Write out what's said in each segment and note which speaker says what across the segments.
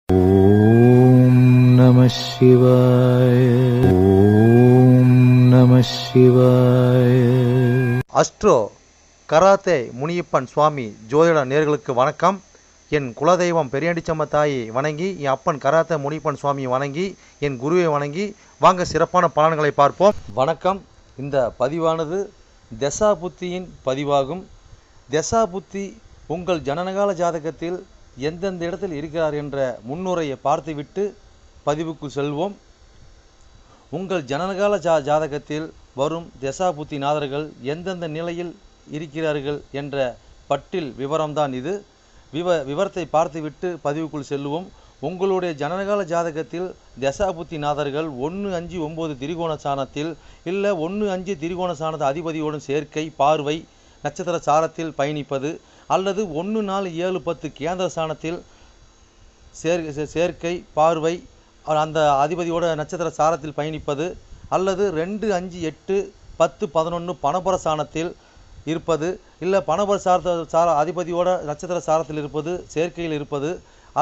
Speaker 1: ஓம் நம சிவாய. ஓம் நம சிவாய.
Speaker 2: அஸ்ட்ரோ கராத்தே முனியப்பன் சுவாமி ஜோதிட நேயர்களுக்கு வணக்கம். என் குலதெய்வம் பெரியாண்டிச்சம்ம தாயை வணங்கி, என் அப்பன் கராத்தே முனியப்பன் சுவாமியை வணங்கி, என் குருவை வணங்கி வாங்க சிறப்பான பலன்களை பார்ப்போம். வணக்கம். இந்த பதிவானது தசா புத்தியின் பதிவாகும். தசா புத்தி உங்கள் ஜனனகால ஜாதகத்தில் எந்தெந்த இடத்தில் இருக்கிறார் என்ற முன்னுரையை பார்த்துவிட்டு பதிவுக்கு செல்வோம். உங்கள் ஜனனகால ஜாதகத்தில் வரும் தசா புத்தி நாதர்கள் எந்தெந்த நிலையில் இருக்கிறார்கள் என்ற பட்டியல் விவரம்தான் இது. விவரத்தை பார்த்துவிட்டு பதிவுக்குள் செல்வோம். உங்களுடைய ஜனனகால ஜாதகத்தில் தசா புத்தி நாதர்கள் 1-5-9 திரிகோண சாணத்தில் இல்லை 1-5 திரிகோண சாணத அதிபதியோடும் சேர்க்கை, பார்வை, நட்சத்திர சாரத்தில் பயணிப்பது, அல்லது 1-4-7-10 கேந்திர சாணத்தில் சேர்க்கை, பார்வை, அந்த அதிபதியோட நட்சத்திர சாரத்தில் பயணிப்பது, அல்லது 2-5-8-10-11 பணபர சாணத்தில் இருப்பது, இல்லை பணபர அதிபதியோட நட்சத்திர சாரத்தில் இருப்பது, சேர்க்கையில் இருப்பது,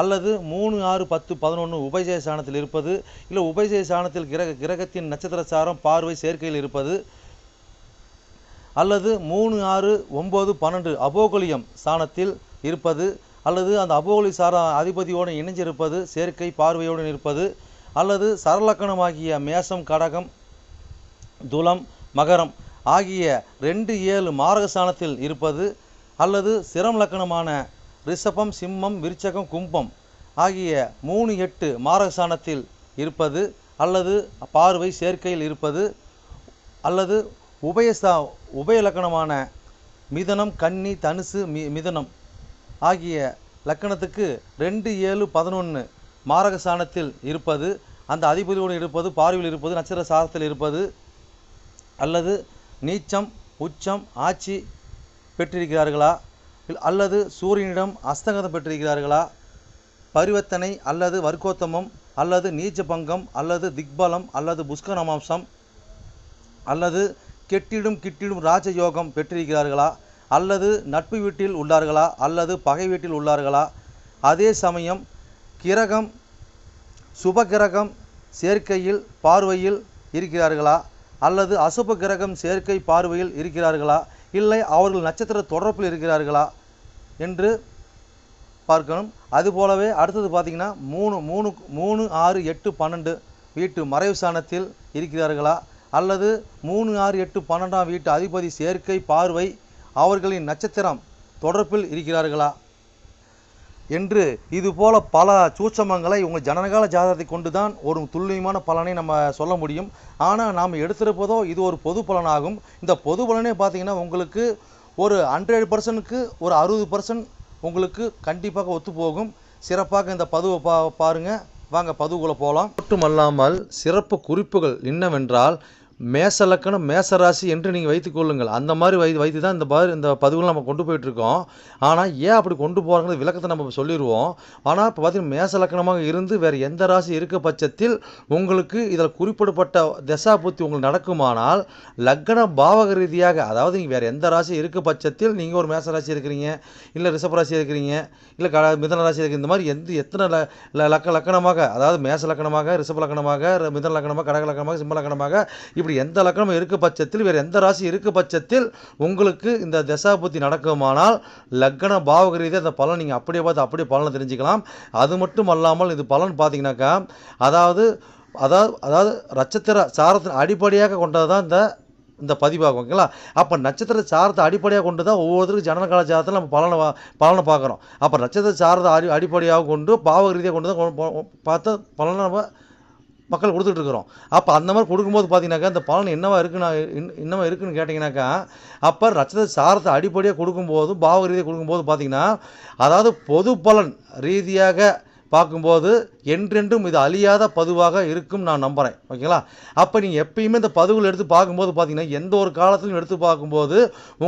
Speaker 2: அல்லது 3-6-10-11 உபஜய சாணத்தில் இருப்பது, இல்லை உபஜய சாணத்தில் கிரகத்தின் நட்சத்திர சாரம், பார்வை, சேர்க்கையில் இருப்பது, அல்லது 3-6-9-12 அபோகலியம் சாணத்தில் இருப்பது, அல்லது அந்த அபோகலி சார அதிபதியோடு இணைஞ்சிருப்பது, சேர்க்கை, பார்வையோடு இருப்பது, அல்லது சரலக்கணமாகிய மேசம், கடகம், துலம், மகரம் ஆகிய 2-7 மாரக சாணத்தில் இருப்பது, அல்லது சிரம் லக்கணமான ரிஷபம், சிம்மம், விருச்சகம், கும்பம் ஆகிய 3-8 மாரக சாணத்தில் இருப்பது, அல்லது பார்வை, சேர்க்கையில் இருப்பது, அல்லது உபய லக்கணமான மிதனம், கன்னி, தனுசு, மிதனம் ஆகிய லக்கணத்துக்கு 2-7-11 மாரக சாணத்தில் இருப்பது, அந்த அதிபதியோடு இருப்பது, பார்வையில் இருப்பது, நட்சத்திர சாரத்தில் இருப்பது, அல்லது நீச்சம், உச்சம், ஆட்சி பெற்றிருக்கிறார்களா, அல்லது சூரியனிடம் அஸ்தங்கதம் பெற்றிருக்கிறார்களா, பரிவர்த்தனை அல்லது வர்க்கோத்தமம், அல்லது நீச்ச பங்கம், அல்லது திக்பலம், அல்லது புஷ்கரமாம்சம், அல்லது கிட்டிடும் ராஜயோகம் பெற்றிருக்கிறார்களா, அல்லது நட்பு வீட்டில் உள்ளார்களா, அல்லது பகை வீட்டில் உள்ளார்களா, அதே சமயம் கிரகம் சுப கிரகம் சேர்க்கையில் பார்வையில் இருக்கிறார்களா, அல்லது அசுப கிரகம் சேர்க்கை பார்வையில் இருக்கிறார்களா, இல்லை அவர்கள் நட்சத்திர தொடர்பில் இருக்கிறார்களா என்று பார்க்கணும். அதுபோலவே அடுத்தது பார்த்திங்கன்னா 3-6-8-12 வீட்டு மறைவு சாணத்தில் இருக்கிறார்களா, அல்லது 3-6-8-12 வீட்டு அதிபதி சேர்க்கை, பார்வை அவர்களின் நட்சத்திரம் தொடர்பில் இருக்கிறார்களா என்று இதுபோல பல சூட்சமங்களை உங்கள் ஜனனகால ஜாதகத்தை கொண்டு தான் ஒரு துல்லியமான பலனை நம்ம சொல்ல முடியும். ஆனால் நாம் எடுத்திருப்பதோ இது ஒரு பொது பலனாகும். இந்த பொது பலனே பார்த்திங்கன்னா உங்களுக்கு ஒரு 100%க்கு ஒரு 60% உங்களுக்கு கண்டிப்பாக ஒத்துப்போகும். சிறப்பாக இந்த பதிவை பாருங்கள். வாங்க பதிவுக்குள்ளே போகலாம். மட்டுமல்லாமல் சிறப்பு குறிப்புகள் என்னவென்றால், மேச லக்கணம், மேசராசி என்று நீங்கள் வைத்துக்கொள்ளுங்கள். அந்த மாதிரி வைத்து தான் இந்த பதிவுகளை நம்ம கொண்டு போயிட்டுருக்கோம். ஆனால் ஏன் அப்படி கொண்டு போகிறாங்கிறது விளக்கத்தை நம்ம சொல்லிடுவோம். ஆனால் இப்போ பார்த்திங்கன்னா மேச லக்கணமாக இருந்து வேறு எந்த ராசி இருக்க பட்சத்தில் உங்களுக்கு இதில் குறிப்பிடப்பட்ட தசா புத்தி உங்களுக்கு நடக்குமானால், லக்கண பாவக ரீதியாக, அதாவது நீங்கள் வேறு எந்த ராசி இருக்க பட்சத்தில் நீங்கள் ஒரு மேச ராசி இருக்கிறீங்க, இல்லை ரிஷப ராசி இருக்கிறீங்க, இல்லை மிதன ராசி இருக்கிற, இந்த மாதிரி எத்தனை லக்கணமாக, அதாவது மேச லக்கணமாக, ரிஷப லக்கணமாக, மிதன லக்கணமாக, கடக லக்கணமாக, சிம்ம லக்கணமாக, இப்படி எந்த லக்கணம் இருக்க பட்சத்தில், வேறு எந்த ராசி இருக்க பட்சத்தில் உங்களுக்கு இந்த தசாபுத்தி நடக்குமானால் லக்கண பாவக ரீதியாக அந்த பலன் நீங்கள் அப்படியே பார்த்து அப்படியே பலனை தெரிஞ்சுக்கலாம். அது மட்டும் அல்லாமல் இது பலன் பார்த்தீங்கன்னாக்கா, அதாவது நட்சத்திர சாரத்தின் அடிப்படையாக கொண்டது தான் இந்த பதிவாகும். ஓகேங்களா? அப்போ நட்சத்திர சாரத்தை அடிப்படையாக கொண்டு தான் ஒவ்வொருத்தருக்கும் ஜனனகால ஜாதகத்தில் நம்ம பலனை பார்க்குறோம். அப்போ நட்சத்திர சாரத்தை அடிப்படையாக கொண்டு பாவக ரீதியாக கொண்டு தான் பார்த்து பலனை நம்ம மக்கள் கொடுத்துட்ருக்குறோம். அப்போ அந்த மாதிரி கொடுக்கும்போது பார்த்தீங்கன்னாக்கா இந்த பலன் என்னவா இருக்குன்னு கேட்டிங்கனாக்கா, அப்போ நட்சத்திர சாரத்தை அடிப்படையாக கொடுக்கும்போது, பாவ ரீதியாக கொடுக்கும்போது பார்த்திங்கன்னா, அதாவது பொது பலன் ரீதியாக பார்க்கும்போது என்றென்றும் இது அழியாத பதிவாக இருக்கும் நான் நம்புகிறேன். ஓகேங்களா? அப்போ நீங்கள் எப்பயுமே இந்த பதிவுகள் எடுத்து பார்க்கும்போது பார்த்தீங்கன்னா, எந்த ஒரு காலத்திலும் எடுத்து பார்க்கும்போது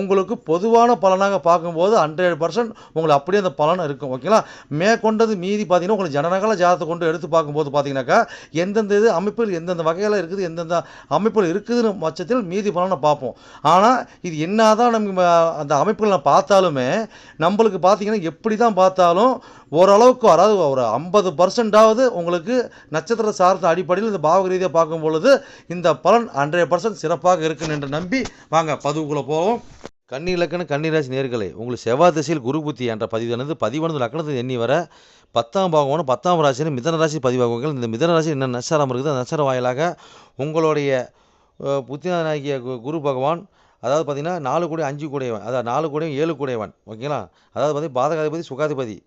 Speaker 2: உங்களுக்கு பொதுவான பலனாக பார்க்கும்போது 100% உங்களுக்கு அப்படியே அந்த பலன் இருக்கும். ஓகேங்களா? மேற்கொண்டது மீதி பார்த்தீங்கன்னா, உங்களுக்கு ஜனனகால ஜாதகத்தை கொண்டு எடுத்து பார்க்கும்போது பார்த்தீங்கன்னாக்கா, எந்தெந்த இது அமைப்பில் எந்தெந்த வகையில் இருக்குது, எந்தெந்த அமைப்பில் இருக்குதுன்னு பட்சத்தில் மீதி பலனை பார்ப்போம். ஆனால் இது என்னதான் நம்ம அந்த அமைப்புகளை பார்த்தாலுமே நம்மளுக்கு பார்த்தீங்கன்னா, எப்படி தான் பார்த்தாலும் ஓரளவுக்கு, அதாவது ஒரு 50%ஆவது உங்களுக்கு நட்சத்திர சார்ந்த அடிப்படையில் இந்த பாவக ரீதியாக பார்க்கும் பொழுது இந்த பலன் 100% சிறப்பாக இருக்குன்னு என்று நம்பி வாங்க பதிவுக்குள்ளே போவோம். கன்னி இலக்கண கன்னிராசி நேர்களே, உங்களுக்கு செவ்வாய் திசையில் குரு புத்தி என்ற பதிவானது லக்கணத்தில் எண்ணி வர 10ஆம் பாவம் 10ஆம் ராசியில் மிதன ராசி பதிவாகுங்கள். இந்த மிதன ராசி என்ன நட்சத்திரம் இருக்குது, அந்த நட்சத்திர வாயிலாக உங்களுடைய புத்திநாதனாகிய குரு பகவான், அதாவது பார்த்தீங்கன்னா 4 கூடிய 5 கூடையவன், அதாவது 4 கூடையும் 7 கூடையவன். ஓகேங்களா? அதாவது பார்த்தீங்கன்னா பாதகாதிபதி சுகாதிபதி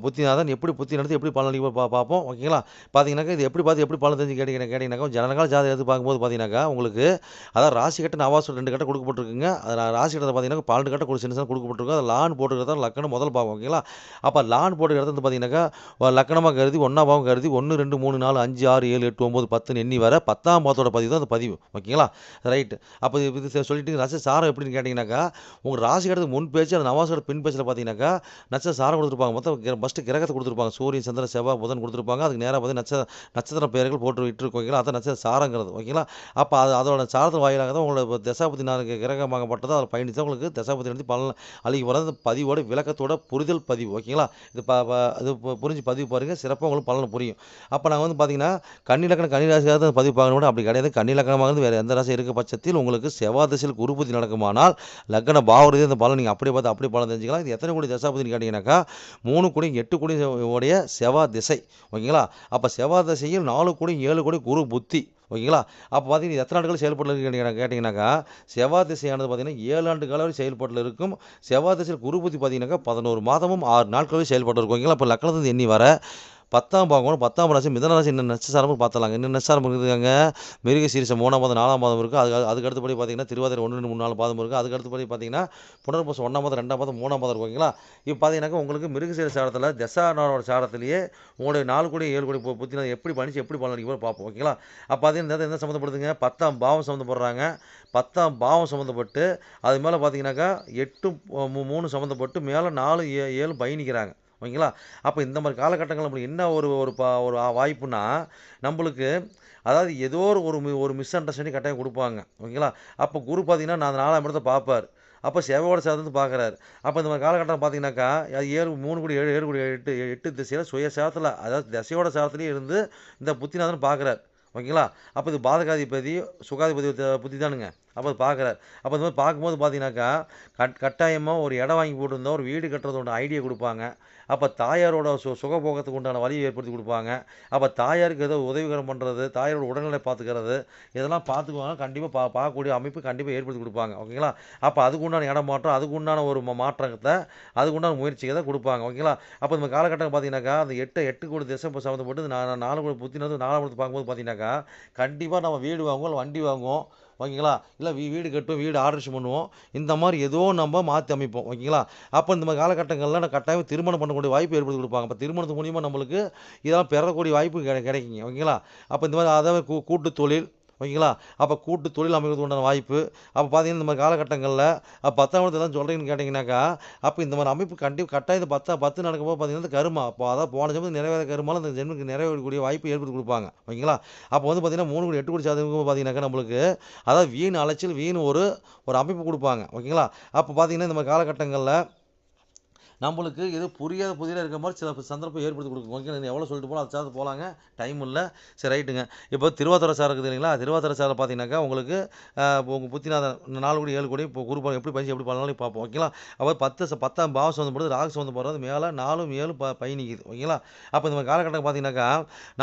Speaker 2: புத்திநாதன் எப்படி புத்தி நடத்தி எப்படி பலன் பார்ப்போம். ஓகேங்களா? பார்த்தீங்கன்னாக்கா இது எப்படி பார்த்து எப்படி பலன் தெரிஞ்சு கேட்டிங்கன்னாக்கா ஜனனகால ஜாதகம் எடுத்து பார்க்கும்போது பார்த்தீங்கன்னாக்கா உங்களுக்கு அதாவது ராசி கட்ட நவாசு 2 கட்ட கொடுக்கப்பட்டிருக்குங்க. அதில் ராசி கட்டத்தை பார்த்தீங்கன்னா 12 கட்ட சின்ன சின்ன கொடுக்கப்பட்டிருக்கும். அது லான் போட்டுக்கிறதா லக்கணம் முதல் பாவம். ஓகேங்களா? அப்போ லான் போட்டுக்கிறது வந்து பார்த்தீங்கன்னாக்கா லக்கணமாக கருதி 1ஆம் பாவம் கருதி 1 2 3 4 5 6 7 8 9 10 எண்ணி வர 10ஆம் பாவத்தோட பதிவு தான் அந்த பதிவு. ஓகேங்களா? ரைட்டு. அப்போ இது சொல்லிட்டு ராசி சாரம் எப்படின்னு கேட்டிங்கன்னாக்கா உங்கள் ராசி கட்டத்துக்கு முன் பேச்சு அந்த நவாசோட பின் பேச்சில் பார்த்தீங்கன்னாக்கா நட்சத்திர சாரம் கொடுத்துருப்பாங்க. மொத்தம் ஃபஸ்ட்டு கிரகத்தை கொடுத்துருப்பாங்க. சூரியன் சந்திரன் செவ்வாய் புதன் கொடுத்துருப்பாங்க. அதுக்கு நேராக பார்த்து நட்சத்திர பெயர்கள் போட்டு விட்டுருக்கோம். ஓகேங்களா? அதான் நட்சத்திர சாரங்கிறது. ஓகேங்களா? அப்போ அதோட சாரத்து வாயிலாக தான் உங்களோட தசாபதி 4 கிரகமாகப்பட்டது அதில் பயணித்து உங்களுக்கு தசாபதி நடத்தி பலன் அழிக்க வர பதிவோட விளக்கத்தோட புரிதல் பதிவு. ஓகேங்களா? இது புரிஞ்சு பதிவு பாருங்கள், சிறப்பாக உங்களுக்கு பலன் புரியும். அப்போ நாங்கள் வந்து பார்த்தீங்கன்னா கன்னிலக்கணம் கன்னிராசியாக தான் பதிவு பார்க்கணும் கூட அப்படி கிடையாது. கன்னிலக்கணமாக இருந்து வேறு எந்த ராசி இருக்க பட்சத்தில் உங்களுக்கு செவ்வாய் திசையில் குரு புத்தி நடக்குமானால் லக்கண பாவரதி அந்த பலன் நீங்கள் அப்படியே பார்த்து அப்படியே பலன் தெரிஞ்சுக்கலாம். இது எத்தனை கோடி தசாபதினு கேட்டிங்கன்னாக்கா 3 கோடி 8 கோடி உடைய செவ்வாய் திசை. ஓகேங்களா? அப்போ செவ்வாய் திசையில் 4 கோடி 7 கோடி குரு புத்தி. ஓகேங்களா? அப்போ பார்த்தீங்கன்னா எத்தனை ஆண்டுகள் செயல்பட்டு கேட்டிங்கன்னாக்கா செவ்வாய் திசையானது பார்த்தீங்கன்னா 7 ஆண்டு காலம் வரை செயல்பாட்டில் இருக்கும். செவ்வாய் திசையில் குரு புத்தி பார்த்தீங்கன்னாக்கா 11 மாதமும் 6 நாட்கள் வரை செயல்பட்டு இருக்கும். ஓகேங்களா? இப்போ லக்கணத்தில் எண்ணி வர 10ஆம் பாவம் 10ஆம் ராசி மிதன ராசி என்ன நட்சத்திரம் பார்த்துலாங்க. என்ன நட்சத்திரம் இருக்குதுங்க, மிருக சீரிசம் 3ஆம் பாதம் 4ஆம் பாதம் இருக்குது. அதுக்கு அடுத்தபடி பார்த்தீங்கன்னா திருவாதிரை 1 2 3 4 பாதம் இருக்குது. அதுக்கு அடுத்தபடி பார்த்தீங்கன்னா புனர்பூசம் 1ஆம் பாதம் 2ஆம் பாதம் 3ஆம் பாதம் இருக்கும். ஓகேங்களா? இப்போ பார்த்தீங்கன்னாக்கா உங்களுக்கு மிருக சீர சாரத்தில் தசானோட சாரத்திலேயே உங்களுடைய 4 கோடி 7 கோடி புத்தினா எப்படி பண்ணிச்சு எப்படி பலன் அடிக்க பார்ப்போம். ஓகேங்களா? அப்போ பார்த்தீங்கன்னா என்ன சம்மந்தப்படுதுங்க, 10ஆம் பாவம் சம்மந்தப்படுறாங்க. 10ஆம் பாவம் சம்மந்தப்பட்டு அது மேலே பார்த்தீங்கன்னாக்கா 8 3 சம்மந்தப்பட்டு மேலே 4 7 பயணிக்கிறாங்க. ஓகேங்களா? அப்போ இந்த மாதிரி காலகட்டங்கள் நம்மளுக்கு என்ன ஒரு வாய்ப்புனா நம்மளுக்கு அதாவது ஏதோ ஒரு மிஸ் அண்டர்ஸ்டாண்டிங் கட்டாயம் கொடுப்பாங்க. ஓகேங்களா? அப்போ குரு பார்த்தீங்கன்னா நான் 4ஆம் இடத்தை பார்ப்பார். அப்போ செவ்வாயோட சேர்ந்து பார்க்குறாரு. அப்போ இந்த மாதிரி காலகட்டம் பார்த்தீங்கன்னாக்கா அது 3 கோடி 7 கோடி 8 திசையில் சுய சேரத்தில் அதாவது திசையோட சேரத்துலேயே இருந்து இந்த புத்திநாதன் பார்க்குறாரு. ஓகேங்களா? அப்போ இது பாதகாதிபதி சுகாதிபதி புத்தி தானுங்க. அப்போ அது பார்க்குறாரு. அப்போ இந்த மாதிரி பார்க்கும்போது பார்த்தீங்கன்னாக்கா கட்டாயமாக ஒரு இடம் வாங்கி போட்டிருந்தா ஒரு வீடு கட்டுறதோட ஐடியா கொடுப்பாங்க. அப்போ தாயாரோட சுகபோகத்துக்கு உண்டான வழியை ஏற்படுத்தி கொடுப்பாங்க. அப்போ தாயாருக்கு ஏதோ உதவிகரம் பண்ணுறது, தாயாரோட உடல்நிலை பார்த்துக்கிறது இதெல்லாம் பார்த்துக்குவாங்க. கண்டிப்பாக பார்க்கக்கூடிய அமைப்பு கண்டிப்பாக ஏற்படுத்தி கொடுப்பாங்க. ஓகேங்களா? அப்போ அதுக்கு உண்டான இடம் மாற்றம் அதுக்கு உண்டான ஒரு மாற்றத்தை அதுக்கு உண்டான முயற்சிகளை கொடுப்பாங்க. ஓகேங்களா? அப்போ இந்த காலகட்டம் பார்த்தீங்கன்னாக்கா அந்த 8 கோடி திசை சம்மந்தப்பட்டு 4 கோடி புத்தினது 4ஆம் இடத்து பார்க்கும்போது பார்த்தீங்கன்னாக்கா கண்டிப்பாக நம்ம வீடு வாங்குவோம், இல்லை வண்டி வாங்குவோம். ஓகேங்களா? இல்லை வீடு கட்டுவோம், வீடு ஆல்ட்ரேஷன் பண்ணுவோம். இந்த மாதிரி ஏதோ நம்ம மாற்றி அமைப்போம். ஓகேங்களா? அப்போ இந்த மாதிரி காலகட்டங்களில் நான் கட்டாயம் திருமணம் பண்ணக்கூடிய வாய்ப்பு ஏற்படுத்தி கொடுப்பாங்க. அப்போ திருமணத்து மூலியமாக நம்மளுக்கு இதெல்லாம் பெறக்கூடிய வாய்ப்பு கிடைக்குங்க. ஓகேங்களா? அப்போ இந்த மாதிரி அதாவது கூட்டு தொழில். ஓகேங்களா? அப்போ கூட்டு தொழில் அமைக்கிறது உண்டான வாய்ப்பு. அப்போ பார்த்தீங்கன்னா இந்த மாதிரி காலகட்டங்களில் 10ஆம் இடத்துல தான் சொல்கிறீங்கன்னு கேட்டிங்கன்னாக்கா அப்போ இந்த மாதிரி அமைப்பு கட்டாயம் இந்த 10 நடக்கும்போது பார்த்தீங்கன்னா இந்த கருமா அப்போ அதாவது போன ஜென்மத்துக்கு நிறைவேற கருமாலும் அந்த ஜென்மத்துக்கு நிறைவேறக்கூடிய வாய்ப்பு ஏற்படுத்தி கொடுப்பாங்க. ஓகேங்களா? அப்போ வந்து பார்த்தீங்கன்னா 3 கோடி 8 கோடி சாதகம் பார்த்தீங்கன்னாக்கா நம்மளுக்கு அதாவது வீண் அலைச்சல் வீண் ஒரு அமைப்பு கொடுப்பாங்க. ஓகேங்களா? அப்போ பார்த்தீங்கன்னா இந்த மாதிரி காலகட்டங்களில் நம்மளுக்கு இது புதிராக இருக்க மாதிரி சில சந்தர்ப்பம் ஏற்படுத்தி கொடுக்கும். ஓகே, நீங்கள் எவ்வளோ சொல்லிட்டு போகலாம் அது சார்ந்து போகலாங்க, டைம் இல்லை. சரி ரைட்டுங்க. இப்போ திருவாதிரை சார் இருக்குது இல்லைங்களா, திருவாதிரை சாரை பார்த்தீங்கன்னாக்கா உங்களுக்கு உங்கள் புத்திநாதன் 4 கோடி 7 கோடி இப்போ குரு எப்படி பயிற்சி எப்படி பண்ணலாம்னு பார்ப்போம். ஓகேங்களா? அப்போ 10ஆம் பாவம் சம்மந்தப்படுது ராகு சம்மந்தப்படுறது மேலே 4 7 பயணிக்குது. ஓகேங்களா? அப்போ இந்த மாதிரி காலகட்டம் பார்த்தீங்கன்னாக்கா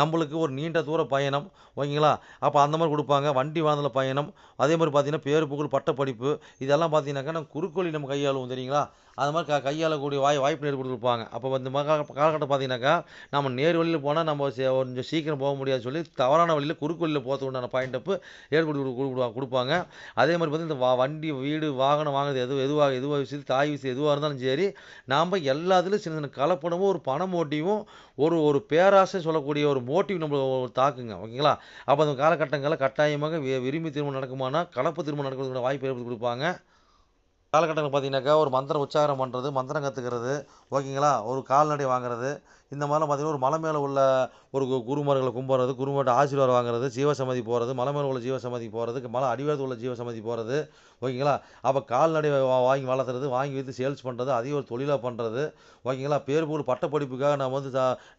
Speaker 2: நம்மளுக்கு ஒரு நீண்ட தூர பயணம். ஓகேங்களா? அப்போ அந்த மாதிரி கொடுப்பாங்க. வண்டி வாகன பயணம், அதே மாதிரி பார்த்தீங்கன்னா பேரு புகழ் பட்டப்படிப்பு இதெல்லாம் பார்த்தீங்கன்னாக்கா நம்ம குறுக்கோளி நம்ம கையாளுவோம் தெரியுங்களா? அது மாதிரி கையாளக்கூடிய வாய்ப்பு ஏற்படுத்தி கொடுப்பாங்க. அப்போ இந்த காலகட்டம் பார்த்தீங்கன்னாக்கா, நம்ம நேர் வழியில் போனால் நம்ம கொஞ்சம் சீக்கிரம் போக முடியாதுன்னு சொல்லி தவறான வழியில் குறுக்கு வழியில் போகிறதுக்கு உண்டான பாயிண்ட் ஏற்படுத்தி கொடுப்பாங்க. அதே மாதிரி பார்த்தீங்கன்னா இந்த வண்டி வீடு வாகனம் வாங்குறது எதுவாக விஷயம் தாய் விஷயம் எதுவாக இருந்தாலும் சரி, நாம் எல்லாத்துலேயும் சின்ன சின்ன கலப்படமும் ஒரு பண மோட்டிவும் ஒரு பேராசை சொல்லக்கூடிய ஒரு மோட்டிவ் நம்மளை தாக்குங்க. ஓகேங்களா? அப்போ அந்த காலகட்டங்களில் கட்டாயமாக விரும்பி திருமணம் நடக்குமானா கலப்பு திருமணம் நடக்கிறதுக்கு வாய்ப்பு ஏற்படுத்தி கொடுப்பாங்க. காலகட்டங்கள் பார்த்தீங்கன்னாக்கா, ஒரு மந்திரம் உச்சாரணம் பண்ணுறது, மந்திரம் கற்றுக்கிறது, ஓகேங்களா? ஒரு கால்நடை வாங்குறது, இந்த மாதிரிலாம் பார்த்தீங்கன்னா, ஒரு மலை மேலே உள்ள ஒரு குருமார்களை கும்பிட்றது, குருமார்கிட்ட ஆசீர்வாதம் வாங்குறது, ஜீவசமாதி போகிறது, மலை மேலே உள்ள ஜீவசமாதி போகிறது, மலை அடிவாரத்தில் உள்ள ஜீவசமாதி போகிறது, ஓகேங்களா? அப்போ கால்நடை வாங்கி வளர்த்துறது, வாங்கி விற்று சேல்ஸ் பண்ணுறது, அதையும் ஒரு தொழிலாக பண்ணுறது, ஓகேங்களா? பேர் புகழ் பட்டப்படிப்புக்காக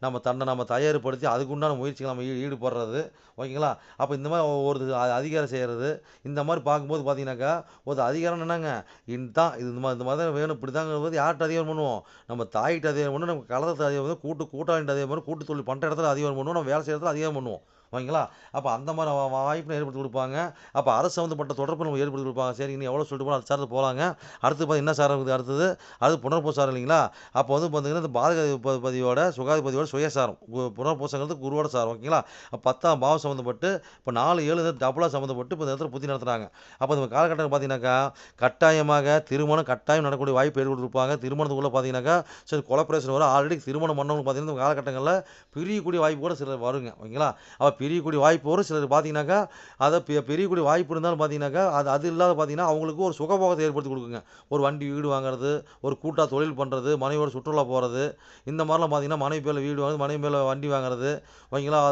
Speaker 2: நம்ம தயார்படுத்தி அதுக்குண்டான முயற்சிகள் நம்ம ஈடுபடுறது, ஓகேங்களா? அப்போ இந்த மாதிரி ஒரு அதிகாரம் செய்கிறது, இந்த மாதிரி பார்க்கும்போது பார்த்தீங்கன்னாக்கா, ஒரு அதிகாரம் என்னங்க, இந்த மாதிரி தான் வேணும், இப்படி தாங்கிறது யார்கிட்ட அதிகாரம் பண்ணுவோம்? நம்ம தாய்கிட்ட அதிகாரம் பண்ணுவோம், நம்ம கலதத்தை அதிகாரம் பண்ணுவோம், கூட்டாளிகிட்ட அதிகாரம் பண்ணுவோம், கூட்டு தொழில் பண்ணுற இடத்துல அதிகாரம் பண்ணுவோம், நம்ம வேலை செய்கிற இடத்துல அதிகாரம் பண்ணுவோம். ஓகேங்களா? அப்போ அந்த மாதிரி வாய்ப்பு ஏற்படுத்தி கொடுப்பாங்க. அப்போ அரசு சம்மந்தப்பட்ட தொடர்பு நம்ம ஏற்படுத்தி கொடுப்பாங்க. சரி, நீ எவ்வளோ சொல்லிட்டு போனால் அது சார்ந்து போகலாங்க. அடுத்து பார்த்தீங்கன்னா என்ன சாரம் இருக்குது? அடுத்தது அது புனர்பூசாரம் இல்லைங்களா? அப்போ பார்த்தீங்கன்னா இந்த பாதகதியோட சுகாதிபதியோட சுயசாரம், புனர்பூசங்கிறது குருவோட சாரம். ஓகேங்களா? 10ஆம் பாவம் சம்மந்தப்பட்டு இப்போ 4, 7 டபுளாக சம்மந்தப்பட்டு இப்போ இந்த இடத்துல புத்தி நடத்துகிறாங்க. அப்போ இந்த காலகட்டம் பார்த்தீங்கன்னாக்கா, கட்டாயமாக திருமணம் கட்டாயம் நடக்கக்கூடிய வாய்ப்பு ஏற்படுத்தி கொடுப்பாங்க. திருமணத்துக்குள்ளே பார்த்தீங்கன்னாக்கா சரி கொலப்ரேஷன் வரும். ஆல்ரெடி திருமணம் பண்ணவங்க பார்த்தீங்கன்னா இந்த காலகட்டங்களில் பிரியக்கூடிய வாய்ப்பு கூட சிலர் வருங்க. ஓகேங்களா? அப்போ பிரியக்கூடிய வாய்ப்பு வரும். சிலர் பார்த்தீங்கன்னாக்கா அதை பிரியக்கூடிய வாய்ப்பு இருந்தாலும் பார்த்தீங்கன்னாக்கா அது இல்லாத பார்த்தீங்கன்னா அவங்களுக்கு ஒரு சுகபோகத்தை ஏற்படுத்தி கொடுக்குங்க. ஒரு வண்டி வீடு வாங்குறது, ஒரு கூட்டாக தொழில் பண்ணுறது, மனைவியோட சுற்றுலா போகிறது, இந்த மாதிரிலாம் பார்த்தீங்கன்னா மனைவி பேரில் வீடு வாங்குறது, மனைவி மேலே வண்டி வாங்குறது, ஓகேங்களா?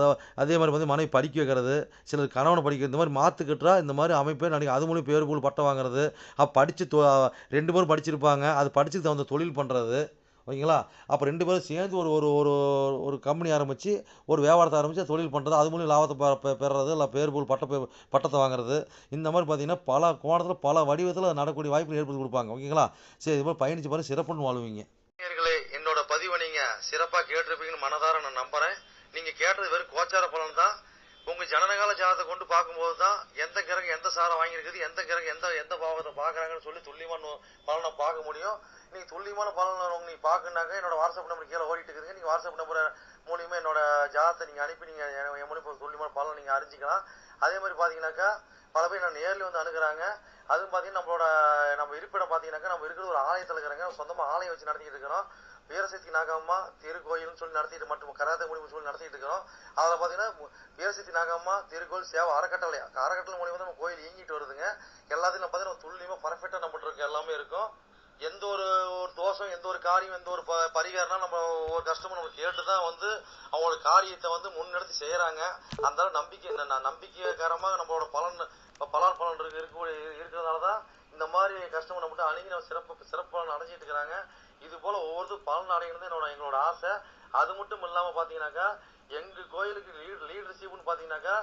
Speaker 2: அதே மாதிரி வந்து மனைவி படிக்க வைக்கிறது, சிலர் கணவனை படிக்க இந்த மாதிரி மாற்றுக்கிட்டா இந்த மாதிரி அமைப்பே நடிக்க அது மூலியம் பேர் புகழ் பட்டம் வாங்குறது, படித்து 2 பேரும் படிச்சிருப்பாங்க, அது படிச்சுக்கு தகுந்த தொழில் பண்ணுறது, ஓகேங்களா? அப்போ 2 பேரும் சேர்ந்து ஒரு ஒரு ஒரு ஒரு கம்பெனி ஆரம்பித்து ஒரு வியாபாரத்தை ஆரம்பித்து தொழில் பண்ணுறது, அது மூலியம் லாபத்தை பெறுறது, இல்லை பேர் புகழ் பட்டத்தை வாங்குறது, இந்த மாதிரி பார்த்தீங்கன்னா பல கோணத்தில் பல வடிவத்தில் நடக்கக்கூடிய வாய்ப்பு ஏற்படுத்தி கொடுப்பாங்க. ஓகேங்களா? சரி, இது மாதிரி பயணிச்சு பாருங்க, சிறப்புன்னு வாழ்வீங்க. என்னோட பதிவை நீங்கள் சிறப்பாக கேட்டிருப்பீங்கன்னு மனதார நான் நம்புகிறேன். நீங்கள் கேட்டது வெறும் கோச்சார பலன் தான். உங்கள் ஜனனகால ஜாதகத்தை கொண்டு பார்க்கும்போது தான் எந்த கிரகம் எந்த சாரம் வாங்கியிருக்குது, எந்த கிரகம் எந்த பாவத்தை பார்க்குறாங்கன்னு சொல்லி துல்லியமான பலனை பார்க்க முடியும். நீங்கள் துல்லியமான பலனை நீங்கள் பார்க்கணுனாக்க என்னோட வாட்ஸ்அப் நம்பர் கீழே ஓடிட்டு இருக்குதுங்க. நீங்கள் வாட்ஸ்அப் நம்பர் மூலியமாக என்னோட ஜாதகத்தை நீங்கள் அனுப்பி நீங்கள் என் மூலியம் துல்லியமான பலனை நீங்கள் அறிஞ்சிக்கலாம். அதே மாதிரி பார்த்தீங்கன்னாக்கா பல பேர் நான் நேரில் வந்து அணுகிறாங்க. அதுவும் பார்த்தீங்கன்னா நம்ம இருப்பிடம் பார்த்தீங்கன்னாக்கா நம்ம இருக்கிறது ஒரு ஆலயத்தில் இருக்கிறாங்க. சொந்தமாக ஆலயம் வச்சு நடத்திக்கிட்டு இருக்கிறோம். வீரசக்தி நாகம்மா திருக்கோயில்னு சொல்லி நடத்திட்டு மற்றும் கராத்தே மூலியம் சொல்லி நடத்திட்டு இருக்கிறோம். அதில் பார்த்தீங்கன்னா வீரசக்தி நாகம்மா திருக்கோயில் சேவை அறக்கட்டளை மூலியமாக தான் நம்ம கோயில் இயங்கிட்டு வருதுங்க. எல்லாத்தையும் பார்த்தீங்கன்னா துல்லியமாக பர்ஃபெக்டாக நம்மகிட்ட இருக்க எல்லாமே இருக்கும். எந்த ஒரு தோஷம், எந்த ஒரு காரியம், எந்த ஒரு பரிகாரம்னா நம்ம ஒரு கஸ்டமர் நம்ம கேட்டு தான் வந்து அவங்களோட காரியத்தை வந்து முன்னெடுத்து செய்கிறாங்க. அந்த நம்பிக்கைக்காரமாக நம்மளோட பலன் இருக்கிறதுனால தான் இந்த மாதிரி கஸ்டமர் நம்மகிட்ட அணுகி நம்ம சிறப்பு பலன் அடைஞ்சிட்டு இருக்கிறாங்க. இது போல் ஒவ்வொரு பலன் அடைகிறது எங்களோட ஆசை. அது மட்டும் இல்லாமல் பார்த்தீங்கன்னாக்கா எங்கள் கோயிலுக்கு லீடர்ஷிப்னு பார்த்தீங்கன்னாக்கா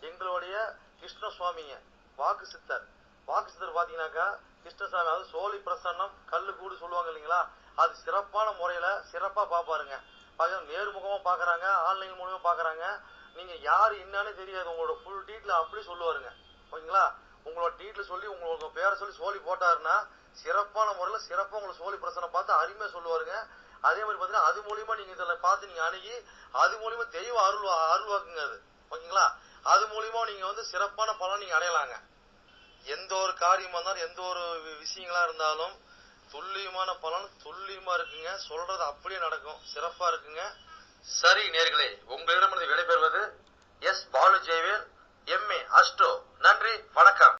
Speaker 2: எங்களுடைய கிருஷ்ணசுவாமிங்க வாக்கு சித்தர் பார்த்தீங்கன்னாக்கா கிருஷ்ணசாமி, அதாவது சோழி பிரசன்னம் கல்லு கூடு சொல்லுவாங்க இல்லைங்களா, அது சிறப்பான முறையில் சிறப்பாக பார்ப்பாருங்க. நேர்முகமாக பார்க்குறாங்க, ஆன்லைன் மூலமாக பார்க்குறாங்க. நீங்கள் யார் என்னன்னு தெரியாது, உங்களோட ஃபுல் டீட்டெயில் அப்படி சொல்லுவாருங்க. ஓகேங்களா? உங்களோட டீட்டெயில் சொல்லி உங்களோட பேரை சொல்லி சோழி போட்டாருன்னா சிறப்பான முறையில் சிறப்பாக உங்களை சோழி பிரசனை பார்த்து அருமையாக சொல்லுவாருங்க. அதே மாதிரி பார்த்தீங்கன்னா அது மூலியமா நீங்கள் இதில் பார்த்து நீங்கள் அணுகி அது மூலியமா தெய்வ அருள்வாக்குங்க அது. ஓகேங்களா? அது மூலியமா நீங்கள் வந்து சிறப்பான பலன் நீங்கள் அடையலாங்க. எந்த ஒரு காரியமா இருந்தாலும் எந்த ஒரு விஷயங்களா இருந்தாலும் துல்லியமான பலன் துல்லியமா இருக்குங்க. சொல்றது அப்படியே நடக்கும், சிறப்பா இருக்குங்க. சரி நேயர்களே, உங்க